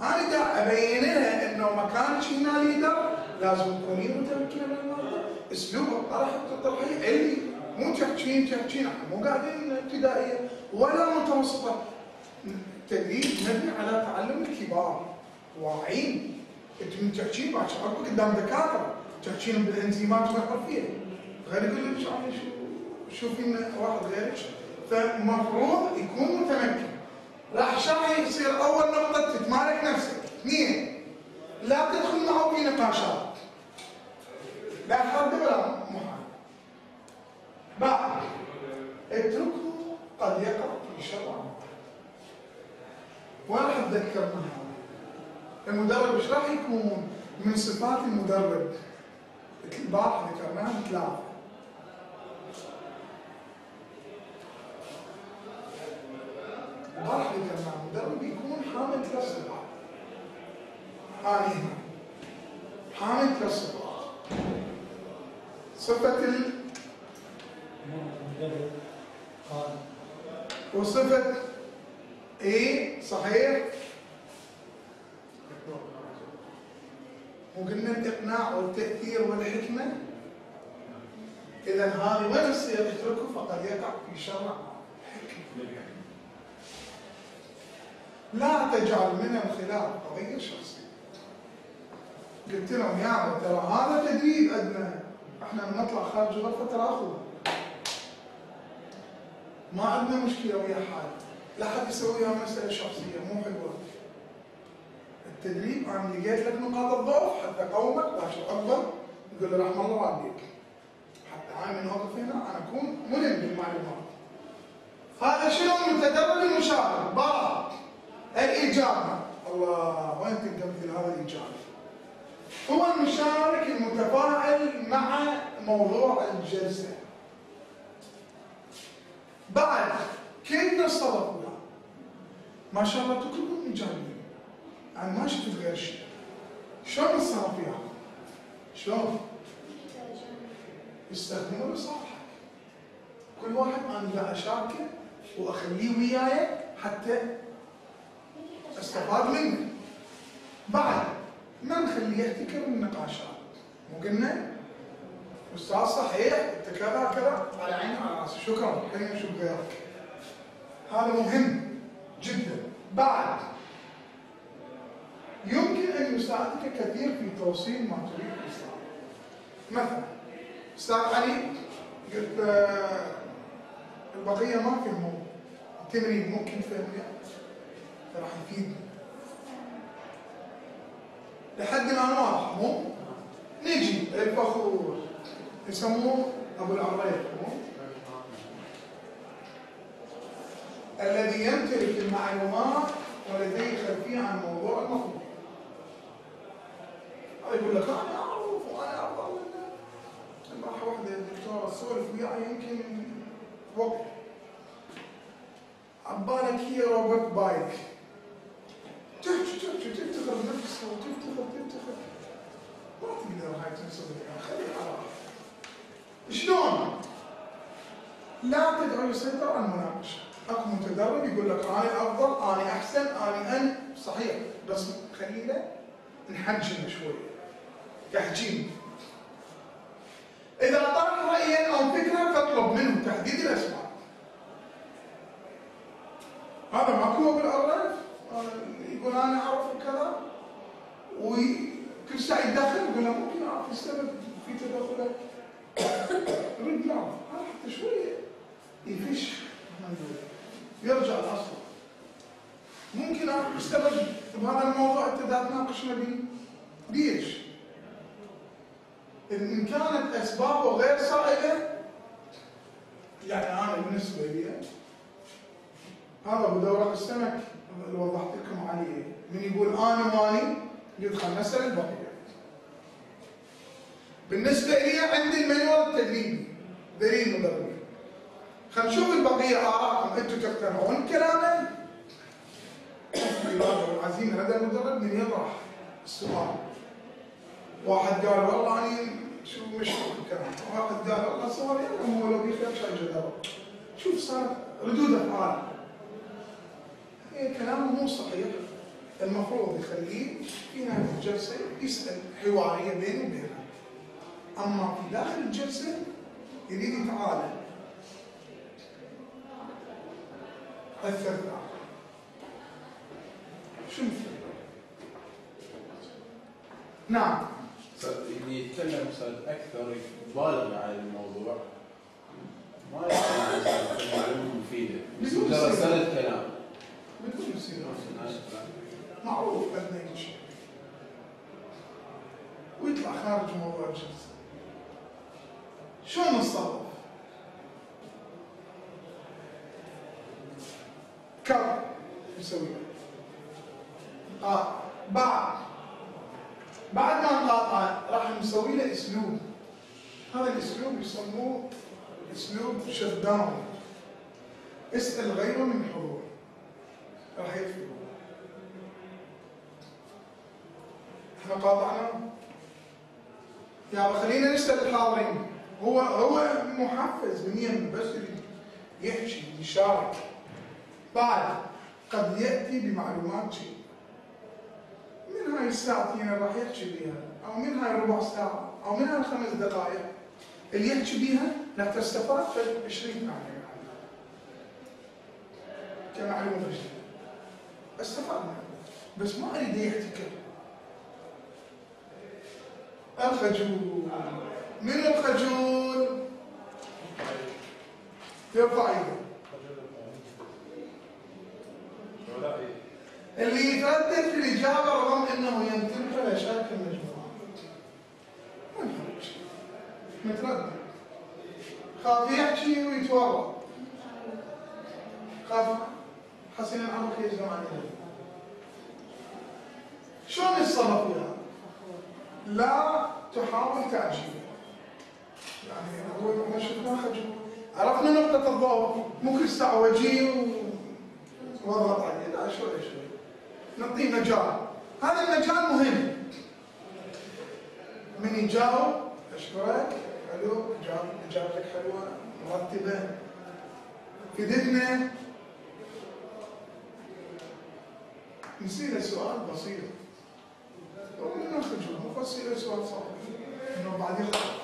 انا قاعد ابين لها انه مكانك هنا ليدر لازم تكونين متمكنه من الموضوع، اسلوبك طرحي علمي، مو تحكين احنا مو قاعدين ابتدائيه ولا متوسطه. التدريب مبني على تعلم الكبار واعيين. انت من تحكين باكر قدام دكاتره تحكين بالانزيمات والحرفيه، غير يقول لك انا شوفين واحد غيرك، فالمفروض يكون متمكن. راح يصير اول نقطه تتمالك نفسك. اثنين، لا تدخل معه في نقاشات، لا ترد ولا محاولة. بعد اتركه قد يقع في شر. وين راح اتذكر من هذا؟ المدرب ايش راح يكون من صفات المدرب؟ البارحه ذكرناها ثلاثه. البارحه ذكرناها المدرب يكون حامل ثلاث صفات. هذه حامل ثلاث صفات. صفة وصفة ايه صحيح؟ وقلنا الإقناع والتأثير والحكمة. إذا هذه وين يصير اتركه فقد يقع في شر حكمة. لا تجعل من الخلاف قضية شخصية. قلت لهم يا ترى هذا تدريب أدنى، احنا نطلع خارج غرفة تراخو ما عندنا مشكلة ويا حد، لا حد يسويها مسألة شخصية مو حلوة. التدريب انا لقيت لك نقاط الضعف حتى قومك باشر اكبر يقول له رحم الله والديك، حتى انا من اوقف هنا انا اكون ملم بالمعلومات. هذا شنو؟ متدرب المشارك. بعد الاجابه، الله وين تلقى مثل هذا الاجابه؟ هو المشارك المتفاعل مع موضوع الجلسه. بعد كيف نصطلح وياه؟ ما شاء الله كلكم ايجابيين، انا ما شفت غير شيء. شلون نتصرف وياه؟ شلون؟ يستخدموا لصالحك. كل واحد انا لا اشاركه واخليه وياي حتى استفاد منه. بعد ما نخليه يحتكر من النقاشات. مو قلنا استاذ صحيح انت كذا كذا على عيني وعلى راسي شكرا خلينا نشوف غيرك. هذا مهم جدا. بعد يمكن ان يساعدك كثير في توصيل ما تريد ايصاله. مثلا استاذ علي قلت البقيه ما فهموا التمرين ممكن فهموا راح يفيدني لحد الان واضح مو؟ نجي الفخور يسموه ابو العريف الذي يمتلك المعلومات ولديه خلفيه عن موضوع المطلوب. يقول لك انا اعرف وانا افضل منه. البارحه واحده الدكتوره تسولف وياي يمكن وقت عبالك هي روبوت بايك تفتخر بنفسها وتفتخر ما تقدر هاي تنسبك خليها على شلون؟ لا تدعو يسيطر على المناقشه. اكو متدرب يقول لك انا افضل انا احسن انا صحيح بس خلينا نحجم شوي تحجيم. اذا طرح رايا او فكره فاطلب منه تحديد الاسباب. هذا ماكو بالعرف يقول انا اعرف كذا وكل ساعه يتدخل يقول له ممكن اعرف السبب في تدخلك. رد له حتى شويه يفش يرجع لاصله. ممكن اعرف السبب بهذا الموضوع انت دا تناقشنا به ليش؟ ان كانت اسبابه غير صائبه يعني انا بالنسبه لي هذا ابو دورق السمك اللي وضحت لكم عليه من يقول انا ماني يدخل نسال البقيه. بالنسبه لي عندي المانيوال التدريبي دليل مدرب. خلينا نشوف البقيه ارائكم انتم تقتنعون كلامي؟ الاراده والعزيمه لدى المدرب من يطرح السؤال. واحد قال والله اني شو مش الكلام، واحد قال والله صار يعلم هو لو بيخير شيء جدار. شوف صار ردود افعال. كلامه مو صحيح. المفروض يخليه في نهاية الجلسة يسأل حوارية بينه وبينها. أما في داخل الجلسة يريد يتعالى الثلاثة. شنو الفكرة؟ نعم. اللي يتكلم أكثر يبالغ على الموضوع ما يعطي معلومة مفيدة. مجرد سرد كلام. بدون يصير معروف عندنا هيك شيء. ويطلع خارج موضوع الجلسة. شلون نتصرف؟ كم نسوي؟ بعد ما نقاطع راح نسوي له اسلوب. هذا الاسلوب يسموه اسلوب شت داون. اسال غيره من الحضور راح يفهم. احنا قاطعنا يا خلينا نسال الحاضرين. هو محفز من يم بس يحكي يشارك. بعد قد ياتي بمعلومات شيء من هاي الساعتين اللي راح يحكي بيها، او من هاي الربع ساعه، او من هاي الخمس دقائق اللي يحكي بيها راح تستفاد في 20 ثانيه كمعلومه جديده. استفاد منها بس ما اريد يحتكر. الخجول. من الخجول؟ يرفع ايده. اللي يتردد في الإجابة رغم أنه ينتمي إلى شركة المجموعة. ما نفهم شيء. متردد. خاف يحكي ويتورط. خاف حسنا عمرك يا زمان. شلون يتصرف فيها؟ لا تحاول تعجيله. يعني هو احنا شفنا خجول. عرفنا نقطة الضوء. ممكن استعوجيه واضغط عليه. لا شوي شوي. نعطيه مجال. هذا المجال مهم. من يجاوب اشكرك حلو اجابتك حلوه مرتبه فدتنا. نسيله سؤال بسيط ومن ناخذ نفسر سؤال صعب انه بعد يخطئ.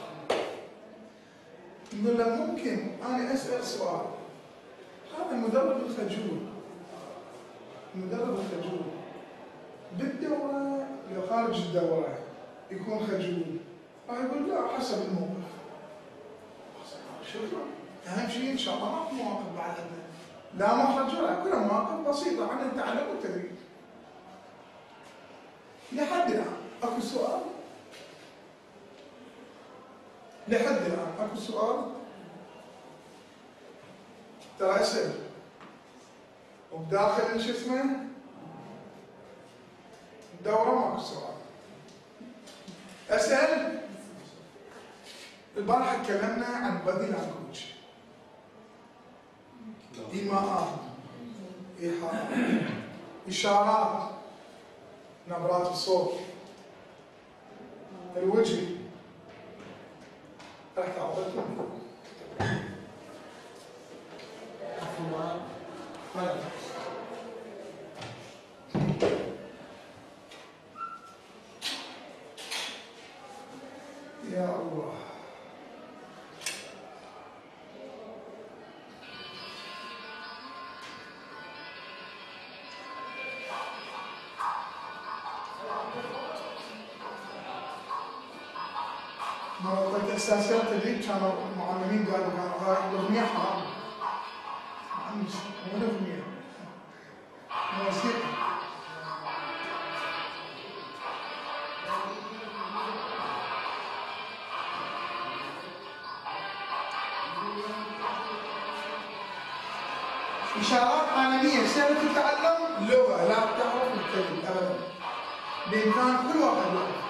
نقول له ممكن انا اسال سؤال. هذا المدرب الخجول بالدورة إلى خارج الدورة يكون خجول. راح يقول لا حسب الموقف. شكرا. أهم شيء إن شاء الله ما في مواقف بعد هذا. لا ما خجولة كلها مواقف بسيطة عن التعلم والتدريب. لحد الآن أكو سؤال؟ لحد الآن أكو سؤال؟ ترى أسأل وبداخل شو اسمه؟ الدورة ماكو سؤال. أسأل. البارحة تكلمنا عن بادي لانجوج. إيماءات، إيحاءات، إشارات، نبرات الصوت، الوجه. راح تعطيكم. يا الله. مرات الاساسيات اللي كانوا المعلمين قالوا هاي الاغنيه حرام. مو الاغنيه موسيقى. إشارات عالمية سهلة تتعلم لغة لا تعرف الكلمة أبدا. بإمكان كل واحد يعرف.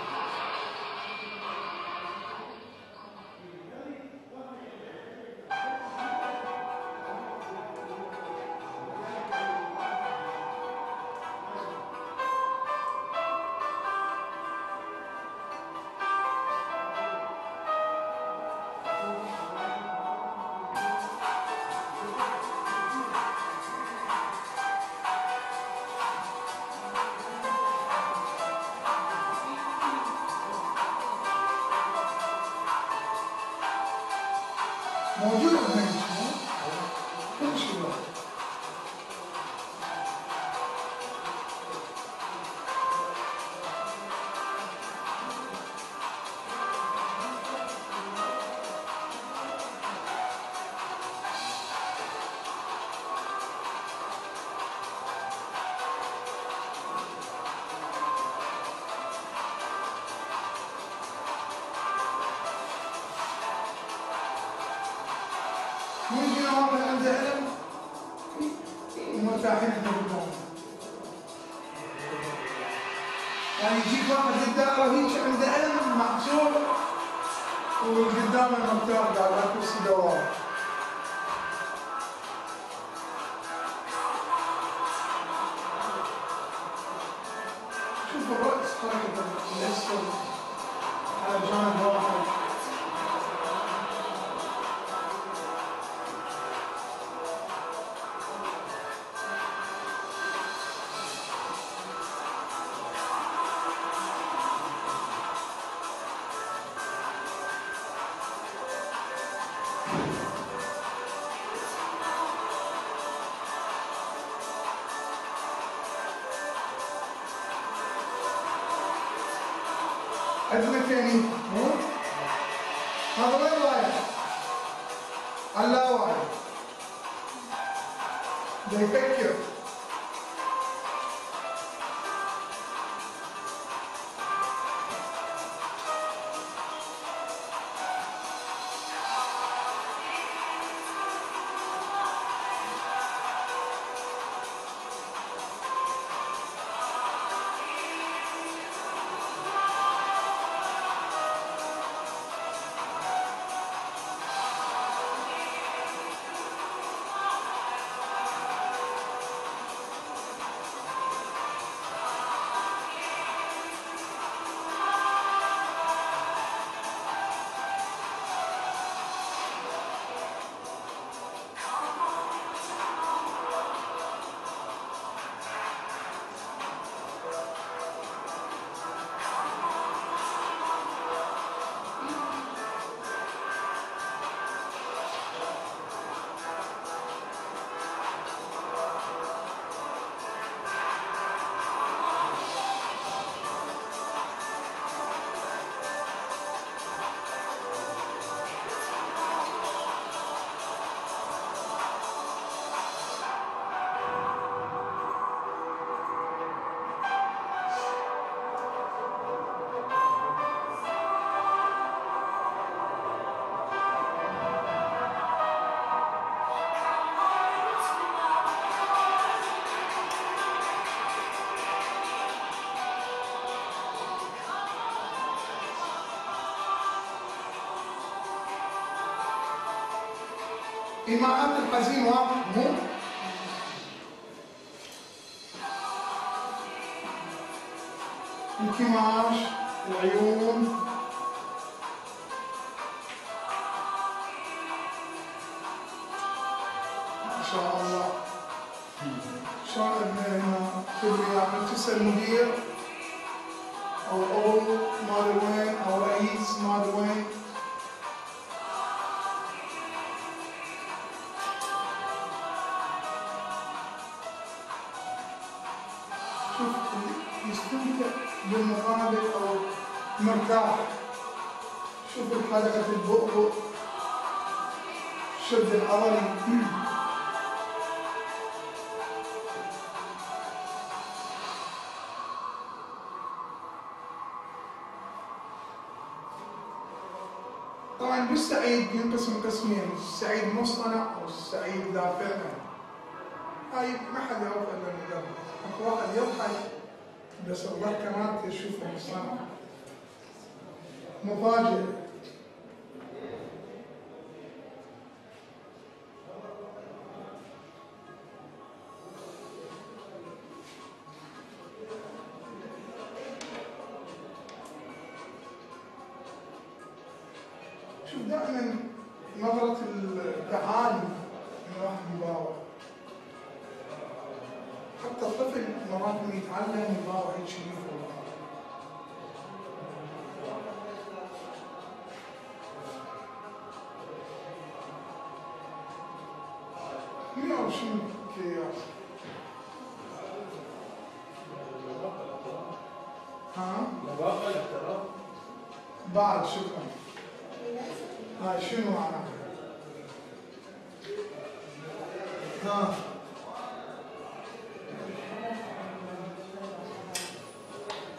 يعني يجيك واحد للدائرة هيك عنده علم محصور وقدامه المختار قاعد على كرسي دوام. شوف الرأس حركة الأسفل على جانب واحد. عندنا ثاني هذا وين رايح؟ اللاوعي دا يفكر. إيماءات الحزين واضح مو؟ الكماش، العيون، ما شاء الله. شاهدنا هنا كبرياء من تسأل مدير أو مال وين أو رئيس مال وين. يستمتع بالمقابل او مرتاح. شوف حلقة البؤبؤ، شد العضلي. طبعا بالسعيد ينقسم قسمين، السعيد مصطنع والسعيد لا فعل. هاي ما حد يعرف الا المدرب. اكو واحد يضحك بس الضحكه مالته تشوفها مصطنع مفاجئ. شوف دائما نظرة التعالي من واحد مباوع. حتى الطفل مرات من يتعلم يباوع هيك شيء فوق. مين يعرف شنو كياس؟ ها؟ بعد شكرا. هاي شنو معناها؟ ها؟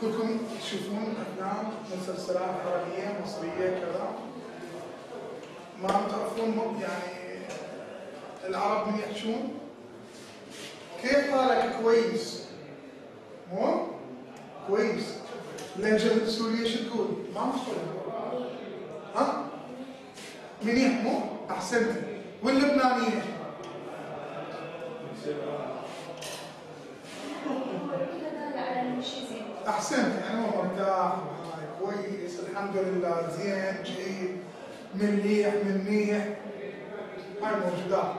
كلكم تشوفون افلام مسلسلات عربيه مصريه كذا؟ ما تعرفون يعني العرب من يحجون؟ كيف حالك؟ كويس؟ مو؟ كويس. اللهجة السورية شو تقول؟ ما مشكلة. ها؟ منيح مو؟ أحسنت. واللبنانية؟ أحسنت، يعني هو مرتاح، كويس، الحمد لله، زين، جيد، منيح، هاي موجودات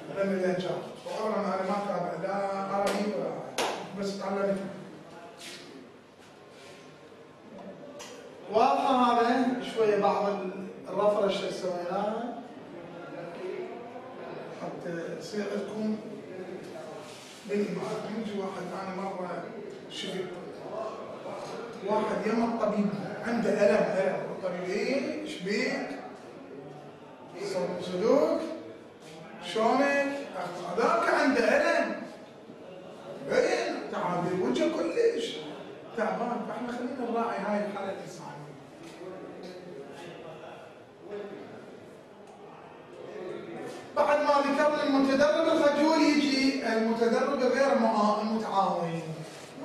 من اللهجات، وأولا أنا ما أتابع لا عربي ولا بس تعلمت. واضحة هذا شوية بعض الرفرش اللي سويناها حتى يصير لكم بالإيمان. يجي واحد أنا مرة شفت واحد يم الطبيب عنده ألم الطبيب إيه شبيك صدوق شلونك هذاك عنده ألم باين تعابير وجهه كلش تعبان. فاحنا خلينا نراعي هاي الحالة الإنسانية. بعد ما ذكرنا المتدرب الخجول يجي المتدرب الغير متعاون.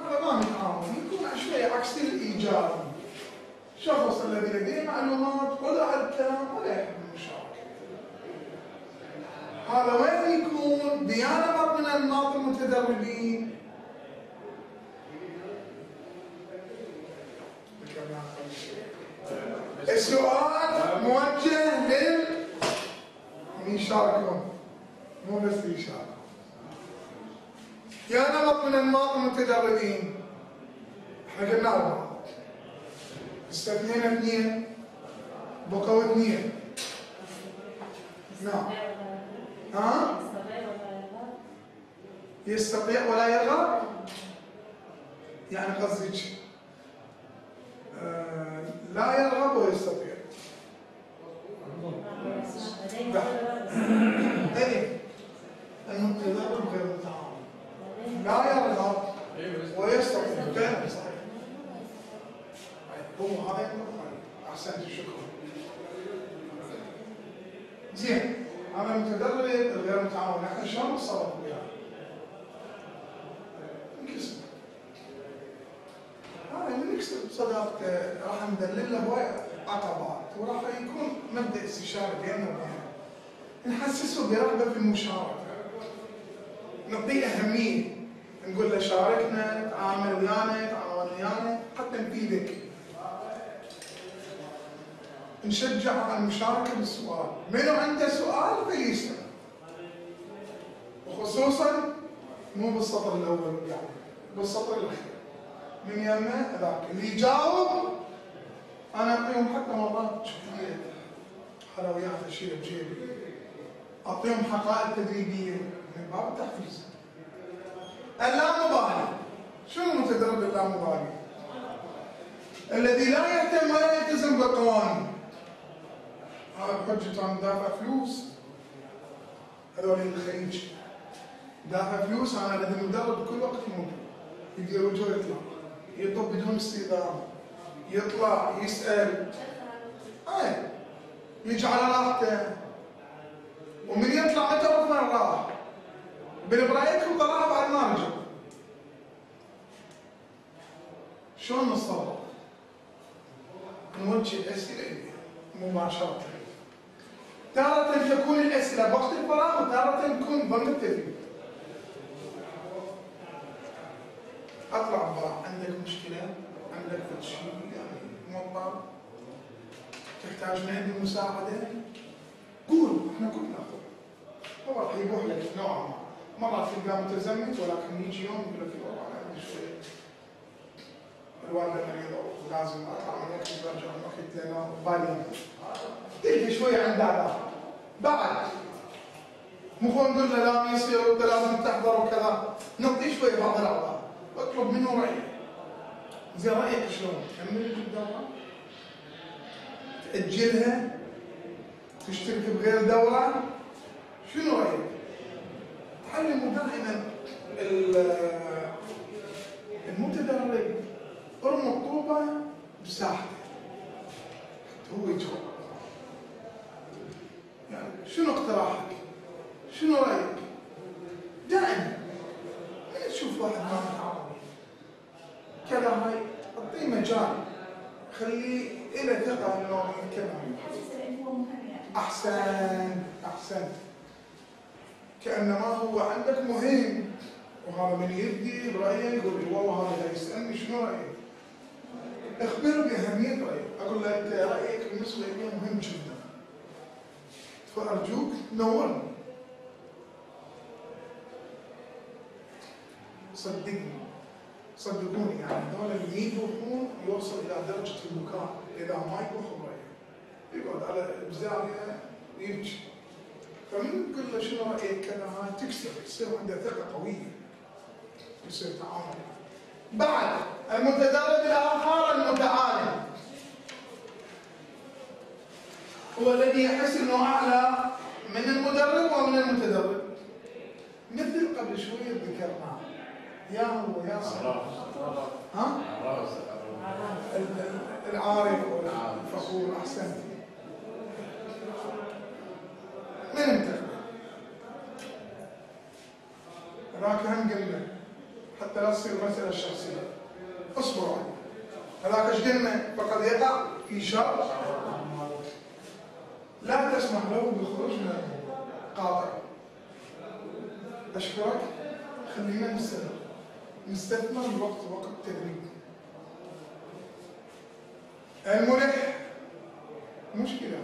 هذا ما متعاون يكون شوية عكس الإيجابي. شخص الذي لديه معلومات ولا الكلام ولا يحب المشاركة. هذا وين يكون؟ ديانة من أنماط المتدربين. السؤال موجه من يشاركون مو بس يشاركون. يا نمط من انماط المتدربين احنا قلنا 4 استثنينا 2 بقوا 2. نعم. ها؟ يستطيع ولا يرغب؟ يعني قصدك لا يرغب ويستطيع. ايه المتدرب غير متعاون لا يرغب ويستطيع غير صحيح. هو هذا احسنت شكرا. زين هذا المتدرب الغير متعاون احنا شلون نتصرف وياه؟ نكسب هذا من يكسب صداقته راح ندلل له هواي عقبات وراح يكون مبدا استشاره بيننا وبينه. نحسسه برغبه في المشاركه. نعطيه اهميه. نقول له شاركنا، تعامل ويانا، تعاون ويانا حتى نفيدك. نشجع على المشاركه بالسؤال. منو عنده سؤال فليسال. وخصوصا مو بالسطر الاول يعني بالسطر الاخير. من يمه ذاك اللي يجاوب انا اعطيهم حتى مرات شويه حلويات اشيلها بجيبي. اعطيهم حقائب تدريبيه من باب التحفيز. اللامبالي. شنو المتدرب اللامبالي؟ الذي لا يهتم ولا يلتزم بالقوانين. هذا بحجة انا دافع فلوس. هذول الخليج دافع فلوس انا لازم مدرب بكل وقت ممكن. يقدر وجهه يطلع يطب بدون استئذان يطلع يسأل يجي على راحته ومن يطلع ما تعرف وين راح بالبرايك وطلعها بعد ما رجع. شلون نتصرف؟ نوجه الأسئلة مباشرة. تارة تكون الأسئلة بوقت الفراغ وتارة تكون ضمن التدريب. اطلع برا عندك مشكله عندك شيء يعني موضوع تحتاج من عندي مساعده قول احنا كلنا هو راح يبوح لك نوعا ما. مرات تلقاه متزمت ولكن يجي يوم يقول لك والله انا عندي شويه الوالده مريضه ولازم اطلع من وقت برجع من وقت لنا بالي تلقى شويه عنده عذاب بعد مو نقول له لا يصير وانت لازم تحضر وكذا. نعطيه شويه بعض الاعضاء اطلب منه رأيه. زين رأيك شلون؟ كمل الدورة؟ تأجلها؟ تشترك بغير دورة؟ شنو رأيك؟ تعلموا دائما المتدرب ارموا الطوبة بساحته. هو يجاوب. يعني شنو اقتراحك؟ شنو رأيك؟ دائما تشوف واحد ما متعاون كذا هاي اعطيه مجال مجال خليه له ثقه انه يتكلم. احسن كانما هو عندك مهم، وهذا من يبدي برايه يقول لي والله هذا يسالني شنو رايك؟ اخبره باهميه رايك، اقول له انت رايك بالنسبه لي مهم جدا، فارجوك نورني. صدقوني يعني هذول اللي يروحون يوصل الى درجه البكاء اذا ما يكون خبرايه، يقعد على بزاويه يبكي. فمن تقول له شنو رايك كذا هاي تكسر، يصير عنده ثقه قويه، يصير تعاون. بعد المتدرب الاخر المتعالم هو الذي يحس انه اعلى من المدرب ومن المتدرب، مثل قبل شويه ذكرناه يا هو يا صاحبي ها؟ العارف والفخور. احسنت. من انت؟ هذاك هم قلنا حتى لا تصير مساله شخصيه، اصبروا عليه. هذاك ايش قلنا؟ فقد يقع في شر، لا تسمح له بالخروج من القاطع. اشكرك. خلينا نستثمر الوقت وقت التدريب. الملح مشكلة،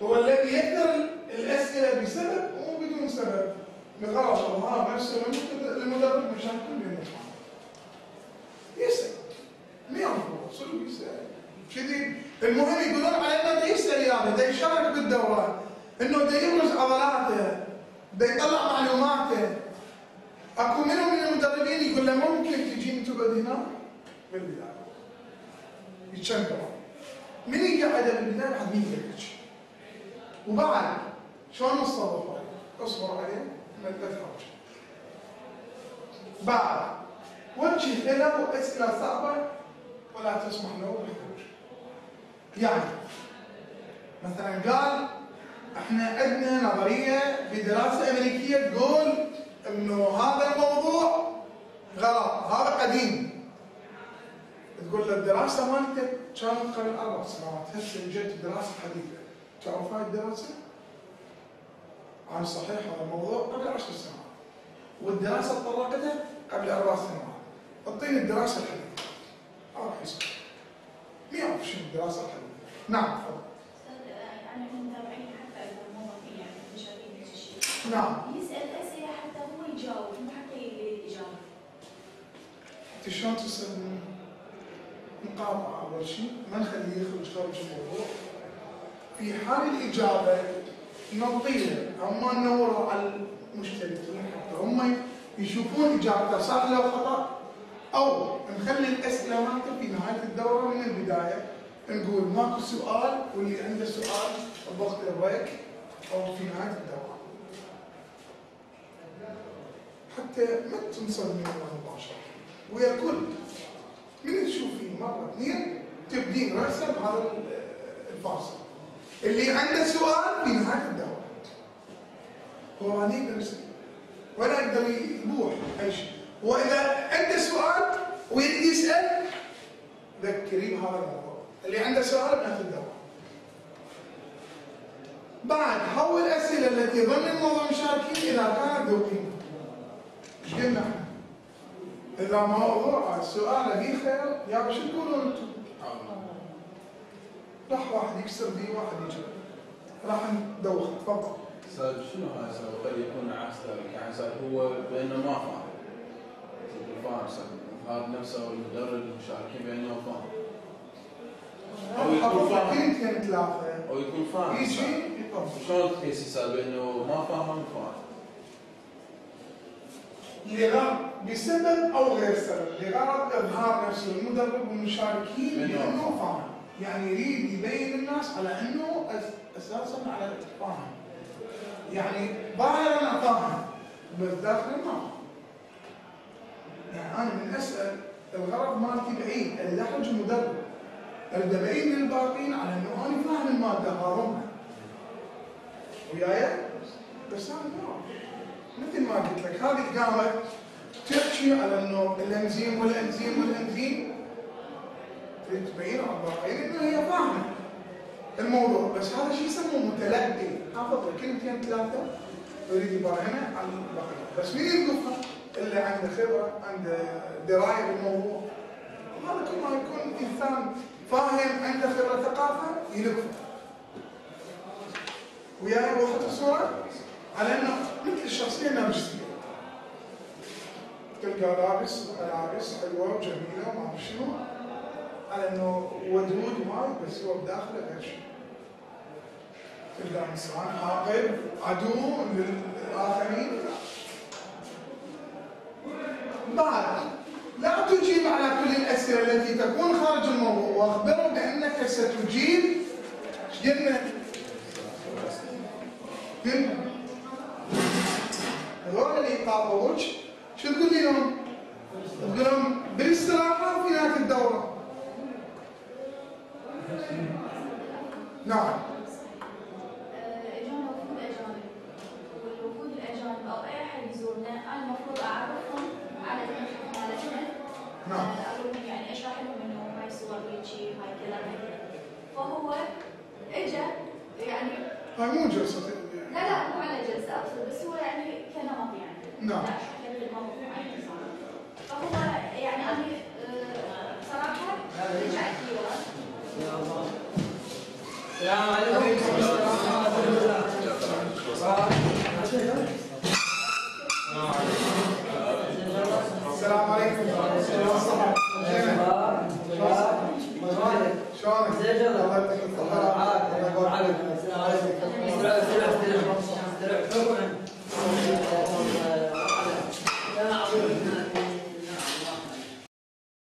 هو الذي يكثر الأسئلة بسبب وبدون سبب، بغرض الله نفسه المدرب مشان كل يوم يسأل. ما يعرفوا صدق يسأل كذي. المهم يقولون على انه يسأل، يعني ده يشارك بالدورات، انه ده يبرز عضلاته، ده يطلع معلوماته. اكو منهم من المدربين يقول له ممكن تجي تقعد هنا بالبدايه يتشنقر، من يقعد بالبدايه بعد مين يقعد، وبعد شلون نتصرف؟ اصبر عليه ما تتحرج. بعد وجه له اسئله صعبه ولا تسمح له بالخروج. يعني مثلا قال احنا عندنا نظريه بدراسه امريكيه تقول انه هذا الموضوع غلط، هذا قديم. تقول له الدراسه مالتك كانت قبل 4 سنوات، هسه جت دراسه حديثه، تعرف هاي الدراسه؟ عن صحيح هذا الموضوع قبل 10 سنوات، والدراسه تطرقتها قبل 4 سنوات، اعطيني الدراسه الحديثه. راح يسكت، ما يعرف شنو الدراسه الحديثه. نعم تفضل. يعني المتابعين حتى اذا مو يعني مشاركين بهذا الشيء. نعم. يسال اسئله حتى هو يجاوب، مو حتى يريد الاجابه. انت شلون تسال؟ مقاطعه اول شيء، ما نخليه يخرج خارج الموضوع. في حال الاجابه نعطيه، هم ندور على المشتركين حتى هم يشوفون اجابته صح لو خطا، او نخلي الاسئله مالته في نهايه الدوره من البدايه، نقول ماكو سؤال واللي عنده سؤال بوقت البريك او في نهايه الدوره، حتى ما تنصدمين مباشره ويا الكل. من تشوفين مره اثنين تبدين راسا بهذا الفاصل، اللي عنده سؤال في نهايه الدوره هو ما يقدر يسال ولا يقدر يبوح اي شيء، واذا عنده سؤال ويريد يسال ذكريه بهذا الموضوع، اللي عنده سؤال بنهايه الدوره. بعد حول الاسئله التي ضمن الموضوع مشاركين اذا كانت ذو قيمه. ايش قلنا احنا؟ اذا موضوع السؤال فيه خير يا شو تقولون انتم؟ راح واحد يكسر بي واحد يجي راح ندوخ. تفضل. استاذ شنو هاي سبب قد يكون عكس ذلك؟ يعني استاذ هو بانه ما فاهم، هذا نفسه المدرب المشاركين بانه فاهم، او يكون فاهم اثنين ثلاثه او يكون فاهم يجي يطبق. شلون تقيس استاذ بانه ما فاهم لغرض بسبب او غير سبب، لغرض اظهار نفسه المدرب والمشاركين بانه فاهم، يعني يريد يبين للناس على انه اساسا على فاهم، يعني ظاهرا فاهم بس داخلا ما فاهم. يعني انا من اسال الغرض مالتي بعيد، اللي داخل المدرب اريد ابين للباقين على انه انا فاهم الماده هارمها وياي، بس انا ما مثل ما قلت لك هذه قامت تحكي على انه الانزيم تريد تبين على الباقيين انه هي فاهمه الموضوع، بس هذا شيء يسموه متلقي، حافظ كلمتين ثلاثه يريد يبرهنها على الباقيين، بس مين يلقفها؟ اللي عنده خبره، عنده درايه بالموضوع. هذا كل ما يكون انسان فاهم عنده خبره ثقافه يلقفها. وياي وضحت الصوره؟ على انه مثل الشخصيه نرجسيه. تلقى لابس ملابس حلوه وجميله وما اعرف شنو، على انه ودود وهاي، بس هو بداخله غير شيء. تلقى انسان عاقل عدو للاخرين. بعد لا تجيب على كل الاسئله التي تكون خارج الموضوع، واخبره بانك ستجيب ايش قلنا؟ هذول اللي يقاطعوك شو تقول لهم؟ تقول لهم بالاستراحه وفي نهايه الدوره. نعم. اجانا وفود اجانب، والوفود الاجانب او اي احد يزورنا انا المفروض اعرفهم على المتحف مالتنا. نعم. اقول لهم يعني اشرح لهم انه هاي صور هيجي هاي كذا هاي كذا. فهو اجى يعني هاي مو جلسه. لا مو على جلسه اقصد، بس هو يعني كنمط يعني. نعم. لا اشرح لك النمط معين. فهو يعني انا صراحه رجعت لي ورا. السلام عليكم. السلام عليكم. شلونك؟ الله يعطيك الصحة.